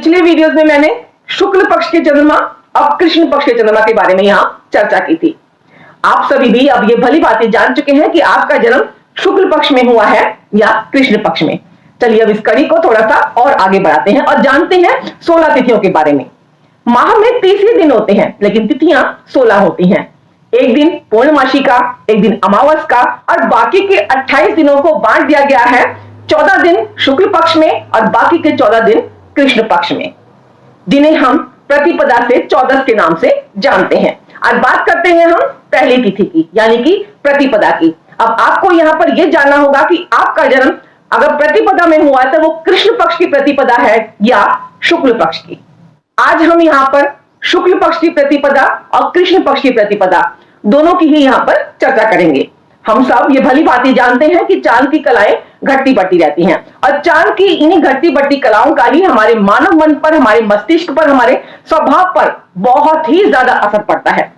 पिछले वीडियोस में मैंने शुक्ल पक्ष के चंद्रमा और कृष्ण पक्ष के चंद्रमा के बारे में यहां चर्चा की थी। आप सभी भी अब ये भली बातें जान चुके हैं कि आपका जन्म शुक्ल पक्ष में हुआ है या कृष्ण पक्ष में। चलिए अब इस कड़ी को थोड़ा सा और आगे बढ़ाते हैं और जानते हैं 16 तिथियों के बारे में। माह में 30 ही दिन होते हैं, लेकिन तिथियां 16 होती हैं। एक दिन पूर्णमासी का, एक दिन अमावस का और बाकी के 28 दिनों को बांट दिया गया है। 14 दिन शुक्ल पक्ष में और बाकी के 14 दिन कृष्ण पक्ष में, जिन्हें हम प्रतिपदा से 14 के नाम से जानते हैं। आज बात करते हैं हम पहली तिथि की, यानी कि प्रतिपदा की। अब आपको यहां पर यह जानना होगा कि आपका जन्म अगर प्रतिपदा में हुआ है तो वो कृष्ण पक्ष की प्रतिपदा है या शुक्ल पक्ष की। आज हम यहाँ पर शुक्ल पक्ष की प्रतिपदा और कृष्ण पक्ष की प्रतिपदा दोनों की ही यहाँ पर चर्चा करेंगे। हम सब ये भली बातें जानते हैं कि चांद की कलाएं घटती बढ़ती रहती हैं और चांद की इन्हीं घटती बढ़ती कलाओं का ही हमारे मानव मन पर, हमारे मस्तिष्क पर, हमारे स्वभाव पर बहुत ही ज्यादा असर पड़ता है।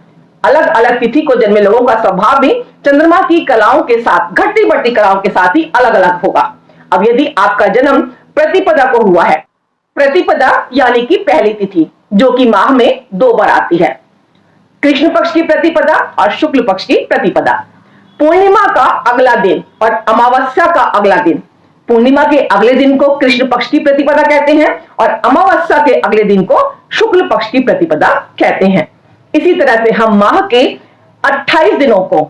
अलग अलग तिथि को जन्मे लोगों का स्वभाव भी चंद्रमा की कलाओं के साथ, घटती बढ़ती कलाओं के साथ ही अलग अलग होगा। अब यदि आपका जन्म प्रतिपदा को हुआ है, प्रतिपदा यानी कि पहली तिथि जो कि माह में 2 बार आती है, कृष्ण पक्ष की प्रतिपदा और शुक्ल पक्ष की प्रतिपदा। पूर्णिमा का अगला दिन और अमावस्या का अगला दिन, पूर्णिमा के अगले दिन को कृष्ण पक्ष की प्रतिपदा कहते हैं और अमावस्या के अगले दिन को शुक्ल पक्ष की प्रतिपदा कहते हैं। इसी तरह से हम माह के 28 दिनों को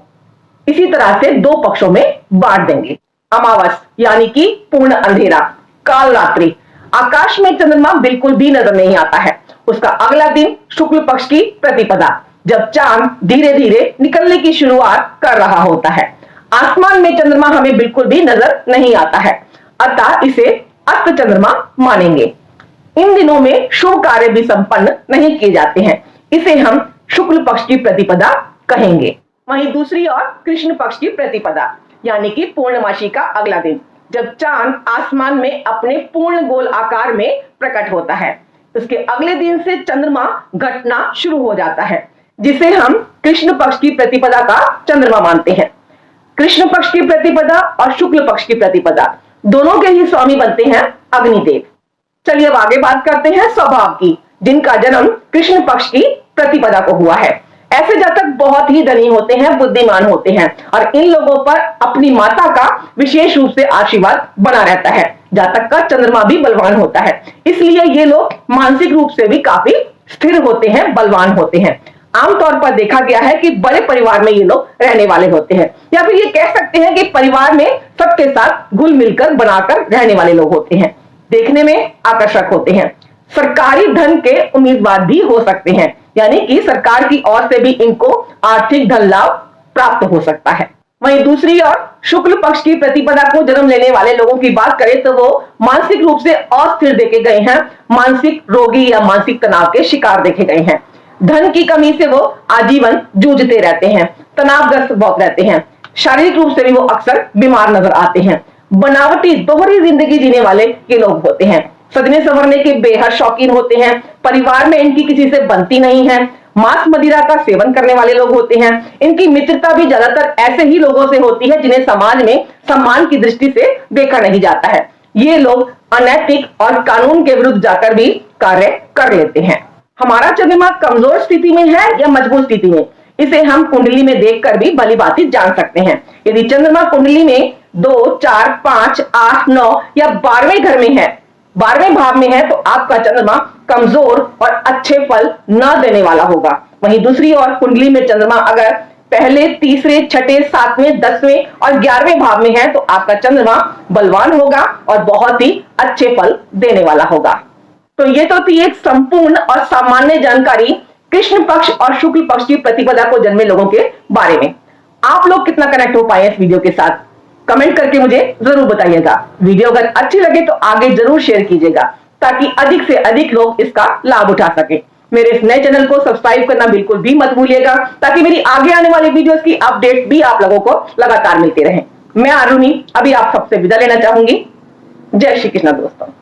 इसी तरह से 2 पक्षों में बांट देंगे। अमावस यानी कि पूर्ण अंधेरा, काल रात्रि, आकाश में चंद्रमा बिल्कुल भी नजर नहीं आता है। उसका अगला दिन शुक्ल पक्ष की प्रतिपदा, जब चांद धीरे धीरे निकलने की शुरुआत कर रहा होता है। आसमान में चंद्रमा हमें बिल्कुल भी नजर नहीं आता है, अतः इसे अस्त चंद्रमा मानेंगे। इन दिनों में शुभ कार्य भी संपन्न नहीं किए जाते हैं, इसे हम शुक्ल पक्ष की प्रतिपदा कहेंगे। वहीं दूसरी ओर कृष्ण पक्ष की प्रतिपदा यानी कि पूर्णमासी का अगला दिन, जब चांद आसमान में अपने पूर्ण गोल आकार में प्रकट होता है, उसके अगले दिन से चंद्रमा घटना शुरू हो जाता है, जिसे हम कृष्ण पक्ष की प्रतिपदा का चंद्रमा मानते हैं। कृष्ण पक्ष की प्रतिपदा और शुक्ल पक्ष की प्रतिपदा दोनों के ही स्वामी बनते हैं अग्निदेव। चलिए अब आगे बात करते हैं स्वभाव की, जिनका जन्म कृष्ण पक्ष की प्रतिपदा को हुआ है। ऐसे जातक बहुत ही धनी होते हैं, बुद्धिमान होते हैं और इन लोगों पर अपनी माता का विशेष रूप से आशीर्वाद बना रहता है। जातक का चंद्रमा भी बलवान होता है, इसलिए ये लोग मानसिक रूप से भी काफी स्थिर होते हैं, बलवान होते हैं। आमतौर पर देखा गया है कि बड़े परिवार में ये लोग रहने वाले होते हैं, या फिर ये कह सकते हैं कि परिवार में सबके साथ घुल मिलकर बनाकर रहने वाले लोग होते हैं। देखने में आकर्षक होते हैं, सरकारी धन के उम्मीदवार भी हो सकते हैं, यानी कि सरकार की ओर से भी इनको आर्थिक धन लाभ प्राप्त हो सकता है। वहीं दूसरी ओर शुक्ल पक्ष की प्रतिपदा को जन्म लेने वाले लोगों की बात करें तो वो मानसिक रूप से अस्थिर देखे गए हैं, मानसिक रोगी या मानसिक तनाव के शिकार देखे गए हैं। धन की कमी से वो आजीवन जूझते रहते हैं, तनावग्रस्त बहुत रहते हैं, शारीरिक रूप से भी वो अक्सर बीमार नजर आते हैं। बनावटी दोहरी जिंदगी जीने वाले ये लोग होते हैं, सजने संवरने के बेहद शौकीन होते हैं, परिवार में इनकी किसी से बनती नहीं है, मांस मदिरा का सेवन करने वाले लोग होते हैं। इनकी मित्रता भी ज्यादातर ऐसे ही लोगों से होती है जिन्हें समाज में सम्मान की दृष्टि से देखा नहीं जाता है। ये लोग अनैतिक और कानून के विरुद्ध जाकर भी कार्य कर लेते हैं। हमारा चंद्रमा कमजोर स्थिति में है या मजबूत स्थिति में, इसे हम कुंडली में देखकर भी भली बातें जान सकते हैं। यदि चंद्रमा कुंडली में 2, 4, 5, 8, 9 या 12वें घर में है, 12वें भाव में है, तो आपका चंद्रमा कमजोर और अच्छे फल न देने वाला होगा। वहीं दूसरी ओर कुंडली में चंद्रमा अगर पहले, तीसरे, छठे, 7वें, 10वें और 11वें भाव में है, तो आपका चंद्रमा बलवान होगा और बहुत ही अच्छे फल देने वाला होगा। तो ये तो थी एक संपूर्ण और सामान्य जानकारी कृष्ण पक्ष और शुक्ल पक्ष की प्रतिपदा को जन्मे लोगों के बारे में। आप लोग कितना कनेक्ट हो पाए इस वीडियो के साथ, कमेंट करके मुझे जरूर बताइएगा। वीडियो अगर अच्छी लगे तो आगे जरूर शेयर कीजिएगा, ताकि अधिक से अधिक लोग इसका लाभ उठा सके। मेरे इस नए चैनल को सब्सक्राइब करना बिल्कुल भी मत भूलिएगा, ताकि मेरी आगे आने वाली वीडियोस की अपडेट भी आप लोगों को लगातार मिलती रहे। मैं आरुणि अभी आप सबसे विदा लेना चाहूंगी। जय श्री कृष्ण दोस्तों।